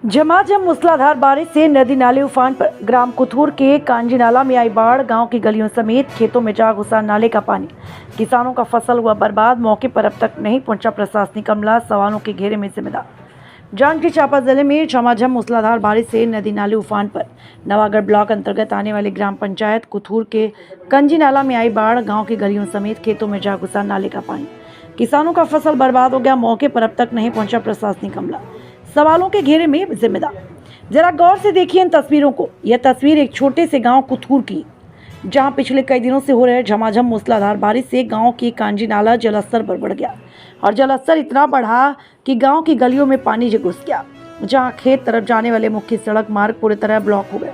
झमाझम मूसलाधार बारिश से नदी नाले उफान पर। ग्राम कुथूर के कांजी नाला में आई बाढ़। गांव की गलियों समेत खेतों में जा घुसा नाले का पानी। किसानों का फसल हुआ बर्बाद। मौके पर अब तक नहीं पहुंचा प्रशासनिक अमला। सवालों के घेरे में जिम्मेदार। जांजगीर चांपा जिले में झमाझम मूसलाधार बारिश से नदी नाले उफान पर। नवागढ़ ब्लॉक अंतर्गत आने वाले ग्राम पंचायत कुथूर के कंजी नाला में आई बाढ़। गाँव की गलियों समेत खेतों में जा घुसा नाले का पानी। किसानों का फसल बर्बाद हो गया। मौके पर अब तक नहीं पहुंचा प्रशासनिक अमला। सवालों के घेरे में जिम्मेदार। जरा गौर से देखिए इन तस्वीरों को। यह तस्वीर एक छोटे से गांव कुथूर की, जहां पिछले कई दिनों से हो रहे झमाझम मूसलाधार बारिश से गांव की कांजी नाला जलस्तर पर बढ़ गया और जलस्तर इतना बढ़ा कि गांव की गलियों में पानी घुस गया। जहां खेत तरफ जाने वाले मुख्य सड़क मार्ग पूरी तरह ब्लॉक हो गए।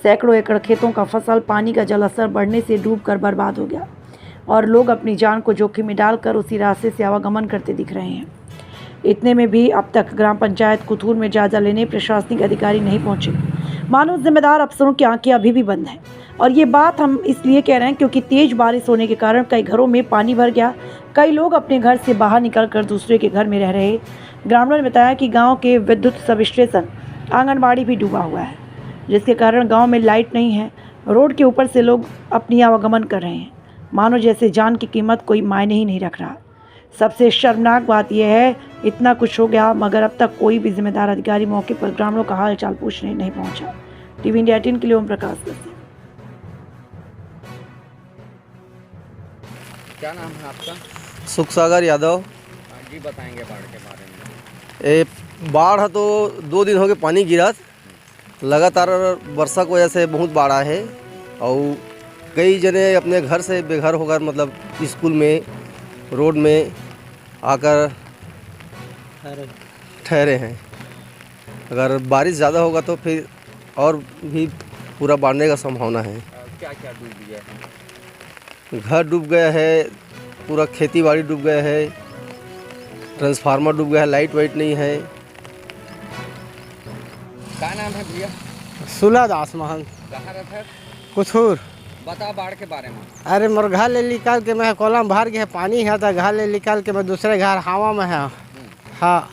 सैकड़ों एकड़ खेतों का फसल पानी का जलस्तर बढ़ने से डूबकर बर्बाद हो गया और लोग अपनी जान को जोखिम में डालकर उसी रास्ते से आवागमन करते दिख रहे हैं। इतने में भी अब तक ग्राम पंचायत कुथूर में जायजा लेने प्रशासनिक अधिकारी नहीं पहुंचे। मानो जिम्मेदार अफसरों की आंखें अभी भी बंद हैं। और ये बात हम इसलिए कह रहे हैं क्योंकि तेज बारिश होने के कारण कई घरों में पानी भर गया। कई लोग अपने घर से बाहर निकलकर दूसरे के घर में रह रहे। ग्रामीणों ने बताया कि गाँव के विद्युत सब स्टेशन, आंगनबाड़ी भी डूबा हुआ है, जिसके कारण गाँव में लाइट नहीं है। रोड के ऊपर से लोग अपनी आवागमन कर रहे हैं, मानो जैसे जान की कीमत कोई मायने ही नहीं रख रहा। सबसे शर्मनाक बात यह है, इतना कुछ हो गया मगर अब तक कोई भी जिम्मेदार अधिकारी मौके पर ग्रामीणों का हाल चाल पूछने नहीं पहुंचा। टीवी इंडिया 18 के लिए ओम प्रकाश। क्या नाम है आपका? सुखसागर यादव। जी बताएंगे बाढ़ के बारे में। बाढ़ तो 2 दिन हो गए पानी गिरा। लगातार वर्षा की वजह से बहुत बाढ़ है और कई जने अपने घर से बेघर होकर मतलब स्कूल में, रोड में आकर ठहरे हैं। अगर बारिश ज़्यादा होगा तो फिर और भी पूरा बाढ़ने का संभावना है। क्या क्या डूब गया है? घर डूब गया है, पूरा खेती बाड़ी डूब गया है, ट्रांसफार्मर डूब गया है, लाइट वाइट नहीं है। क्या नाम है भैया? सुला दास महल। कहाँ रहते हैं? कुथूर। बता बाढ़ के बारे में। अरे मोर घर ले निकाल के मैं कॉलम भर गया पानी है तो घर ले निकाल के मैं दूसरे घर हवा में है। हाँ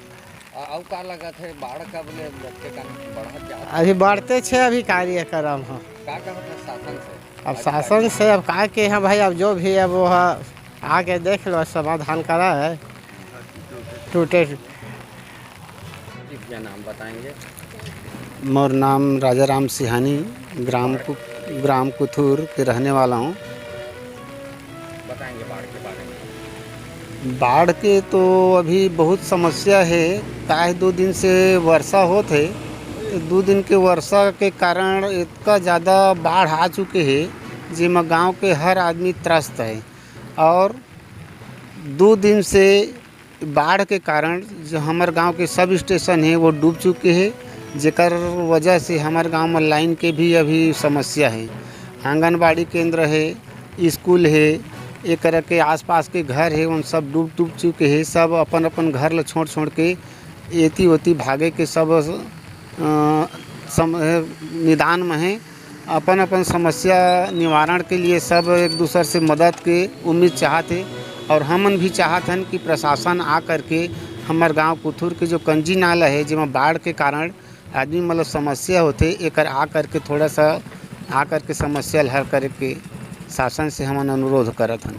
और का लगा थे बाढ़ का बोले बच्चे का बढ़त जा अभी बढ़ते छे अभी कार्य करम है। का कहते शासन से? अब शासन से अब का के हैं भाई, अब जो भी है वो है आके देख लो, समाधान करा है टूटे। क्या नाम बताएंगे? मोर नाम राजा राम सिहानी, ग्राम कुथूर के रहने वाला हूँ। बताएंगे बाढ़ के बारे में। बाढ़ के तो अभी बहुत समस्या है। काहे 2 दिन से वर्षा होते, तो 2 दिन के वर्षा के कारण इतना ज़्यादा बाढ़ आ चुके हैं जिसमें गांव के हर आदमी त्रस्त है। और 2 दिन से बाढ़ के कारण जो हमारे गांव के सब स्टेशन है वो डूब चुके हैं, जेकर वजह से हमारे गांव में लाइन के भी अभी समस्या है। आंगनबाड़ी केंद्र है, स्कूल है, एक तरह के आसपास के घर है, उन सब डूब चुके हैं। सब अपन अपन घर ल छोड़ के एती ओती भागे के सब निदान में है। अपन अपन समस्या निवारण के लिए सब एक दूसरे से मदद के उम्मीद चाहते और हमन भी चाहते हैं कि प्रशासन आ करके हमारे गांव कुथूर के जो कंजी नाला है जिसमें बाढ़ के कारण आदमी मतलब समस्या होते, एक आ करके थोड़ा सा आ करके समस्या हल करके शासन से हम अनुरोध करत हन।